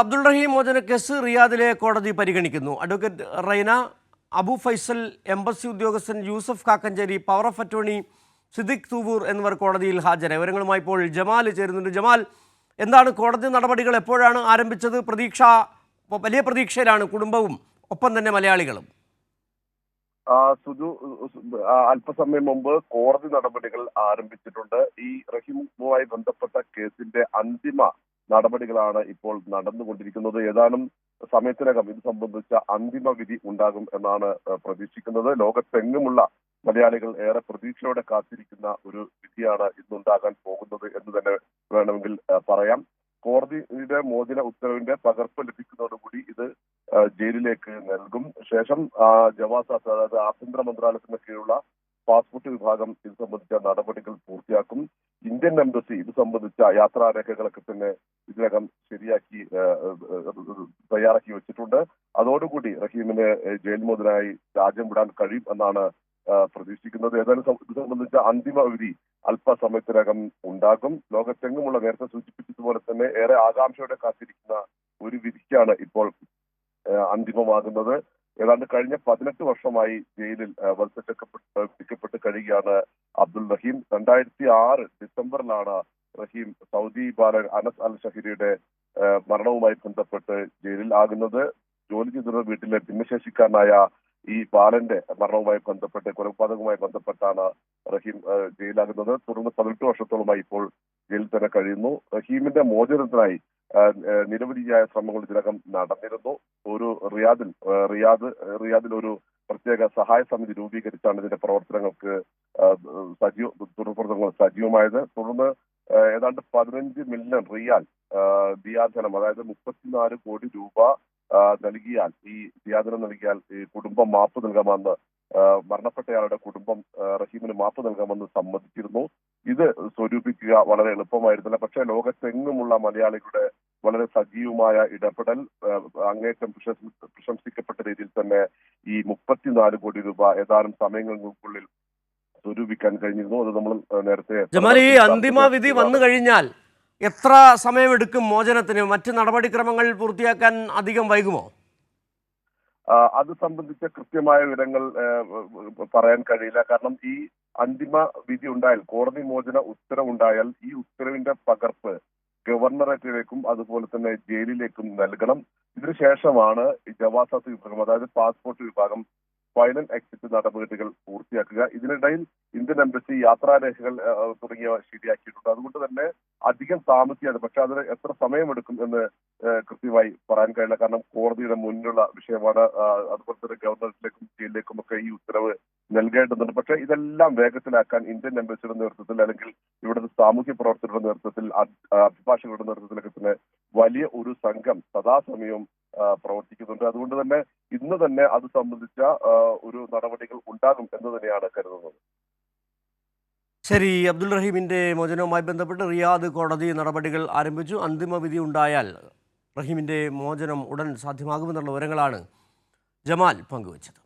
അബ്ദുൾ റഹീം മോചനക്കേസ് റിയാദിലെ കോടതി പരിഗണിക്കുന്നു. Advocate Raina, Abu Faisal, embassy ഉദ്യോഗസ്ഥൻ Yusuf Kakkancheri, power of attorney Siddique Thuvvur എന്നിവർ കോടതിയിൽ ഹാജരായി. വിവരങ്ങളുമായി ഇപ്പോൾ ജമാൽ ചേരുന്നുണ്ട്. ജമാൽ, എന്താണ് കോടതി നടപടികൾ, എപ്പോഴാണ് ആരംഭിച്ചത്? വലിയ പ്രതീക്ഷയിലാണ് കുടുംബവും ഒപ്പം തന്നെ മലയാളികളും. അല്പസമയം മുമ്പ് കോടതി നടപടികൾ ആരംഭിച്ചിട്ടുണ്ട്. ഈ റഹീമുമായി ബന്ധപ്പെട്ട കേസിന്റെ അന്തിമ നടപടികളാണ് ഇപ്പോൾ നടന്നുകൊണ്ടിരിക്കുന്നത്. ഏതാനും സമയത്തിനകം ഇത് സംബന്ധിച്ച അന്തിമ വിധി ഉണ്ടാകും എന്നാണ് പ്രതീക്ഷിക്കുന്നത്. ലോകത്തെങ്ങുമുള്ള മലയാളികൾ ഏറെ പ്രതീക്ഷയോടെ കാത്തിരിക്കുന്ന ഒരു വിധിയാണ് ഇന്നുണ്ടാകാൻ പോകുന്നത് എന്ന് തന്നെ വേണമെങ്കിൽ പറയാം. കോടതിയുടെ മോചന ഉത്തരവിന്റെ പകർപ്പ് ലഭിക്കുന്നതോടുകൂടി ഇത് ജയിലിലേക്ക് നൽകും. ശേഷം ജവാസാത്ത്, അതായത് ആഭ്യന്തര മന്ത്രാലയത്തിന് കീഴിലുള്ള പാസ്പോർട്ട് വിഭാഗം ഇത് സംബന്ധിച്ച നടപടികൾ പൂർത്തിയാക്കും. ഇന്ത്യൻ എംബസി ഇത് സംബന്ധിച്ച യാത്രാരേഖകളൊക്കെ തന്നെ ഇതിനകം ശരിയാക്കി തയ്യാറാക്കി വെച്ചിട്ടുണ്ട്. അതോടുകൂടി റഹീമിന് ജയിൽ മോചനായി രാജ്യം വിടാൻ കഴിയും എന്നാണ് പ്രതീക്ഷിക്കുന്നത്. ഏതായാലും ഇത് സംബന്ധിച്ച അന്തിമ വിധി അല്പസമയത്തിനകം ഉണ്ടാകും. ലോകത്തെങ്ങുമുള്ള, നേരത്തെ സൂചിപ്പിച്ചതുപോലെ തന്നെ ഏറെ ആകാംക്ഷയോടെ കാത്തിരിക്കുന്ന ഒരു വിധിക്കാണ് ഇപ്പോൾ അന്തിമമാകുന്നത്. ഏതാണ്ട് കഴിഞ്ഞ 18 വർഷമായി ജയിലിൽ വിധിക്കപ്പെട്ട് കഴിയുകയാണ് അബ്ദുൾ റഹീം. 2006 ഡിസംബറിലാണ് റഹീം സൗദി ബാലൻ അനസ് അൽ ഷഹീരിയുടെ മരണവുമായി ബന്ധപ്പെട്ട് ജയിലിൽ ആകുന്നത്. ജോലി ചെയ്തിരുന്ന വീട്ടിലെ ഭിന്നശേഷിക്കാരനായ ഈ ബാലന്റെ മരണവുമായി ബന്ധപ്പെട്ട്, കൊലപാതകവുമായി ബന്ധപ്പെട്ടാണ് റഹീം ജയിലാകുന്നത്. തുടർന്ന് 18 വർഷത്തോളമായി ഇപ്പോൾ ജയിലിൽ തന്നെ കഴിയുന്നു. റഹീമിന്റെ മോചനത്തിനായി നിരവധിയായ ശ്രമങ്ങൾ ഇതിനകം നടന്നിരുന്നു. ഒരു റിയാദിൽ ഒരു പ്രത്യേക സഹായ സമിതി രൂപീകരിച്ചാണ് ഇതിന്റെ പ്രവർത്തനങ്ങൾ സജീവമായത്. തുടർന്ന് ഏതാണ്ട് 15 മില്യൺ റിയാൽ ദിയാധനം, അതായത് 34 കോടി രൂപ നൽകിയാൽ, ഈ ദിയാധനം നൽകിയാൽ ഈ കുടുംബം മാപ്പ് നൽകാമെന്ന്, മരണപ്പെട്ടയാളുടെ കുടുംബം റഹീമിന് മാപ്പ് നൽകാമെന്ന് സമ്മതിച്ചിരുന്നു. ഇത് സ്വരൂപിക്കുക വളരെ എളുപ്പമായിരുന്നില്ല. പക്ഷേ ലോകത്തെങ്ങുമുള്ള മലയാളികളുടെ വളരെ സജീവമായ ഇടപെടൽ, അങ്ങേറ്റം പ്രശംസിക്കപ്പെട്ട രീതിയിൽ തന്നെ ഈ 34 കോടി രൂപ ഏതാനും സമയങ്ങൾക്കുള്ളിൽ സ്വരൂപിക്കാൻ കഴിഞ്ഞിരുന്നു. അത് നമ്മൾ നേരത്തെ ഈ അന്തിമ വിധി വന്നു കഴിഞ്ഞാൽ എത്ര സമയമെടുക്കും മോചനത്തിന്? മറ്റ് നടപടിക്രമങ്ങൾ പൂർത്തിയാക്കാൻ അധികം വൈകുമോ? അത് സംബന്ധിച്ച കൃത്യമായ വിവരങ്ങൾ പറയാൻ കഴിയില്ല. കാരണം ഈ അന്തിമ വിധി ഉണ്ടായാൽ, കോടതി മോചന ഉത്തരവുണ്ടായാൽ, ഈ ഉത്തരവിന്റെ പകർപ്പ് ഗവർണറേറ്റിലേക്കും അതുപോലെ തന്നെ ജയിലിലേക്കും നൽകണം. ഇതിനുശേഷമാണ് ജവാസാത്ത് വിഭാഗം, അതായത് പാസ്പോർട്ട് വിഭാഗം ഫൈനൽ എക്സിറ്റ് നടപടികൾ പൂർത്തിയാക്കുക. ഇതിനിടയിൽ ഇന്ത്യൻ എംബസി യാത്രാരേഖകൾ തുടങ്ങിയവ ശരിയാക്കിയിട്ടുണ്ട്. അതുകൊണ്ട് തന്നെ അധികം താമസിയാതെ, പക്ഷെ അതിന് എത്ര സമയമെടുക്കും എന്ന് കൃത്യമായി പറയാൻ കഴിയില്ല. കാരണം കോടതിയുടെ മുന്നിലുള്ള വിഷയമാണ്. അതുപോലെ തന്നെ ഗവർണറേറ്റിലേക്കും ജയിലിലേക്കും ഒക്കെ ഈ ഉത്തരവ് നൽകേണ്ടതുണ്ട്. പക്ഷെ ഇതെല്ലാം വേഗത്തിലാക്കാൻ ഇന്ത്യൻ എംബസിയുടെ നേതൃത്വത്തിൽ, അല്ലെങ്കിൽ ഇവിടുത്തെ സാമൂഹ്യ പ്രവർത്തകരുടെ നേതൃത്വത്തിൽ, അഭിഭാഷകരുടെ നേതൃത്വത്തിലൊക്കെ തന്നെ വലിയ ഒരു സംഘം സദാസമയവും പ്രവർത്തിക്കുന്നുണ്ട്. അതുകൊണ്ട് തന്നെ ഇന്ന് തന്നെ അത് സംബന്ധിച്ച ഒരു നടപടികൾ ഉണ്ടാകും എന്ന് തന്നെയാണ് കരുതുന്നത്. ശരി, അബ്ദുൾ റഹീമിന്റെ മോചനവുമായി ബന്ധപ്പെട്ട് റിയാദ് കോടതി നടപടികൾ ആരംഭിച്ചു. അന്തിമ വിധി ഉണ്ടായാൽ റഹീമിന്റെ മോചനം ഉടൻ സാധ്യമാകുമെന്നുള്ള വിവരങ്ങളാണ് ജമാൽ പങ്കുവച്ചത്.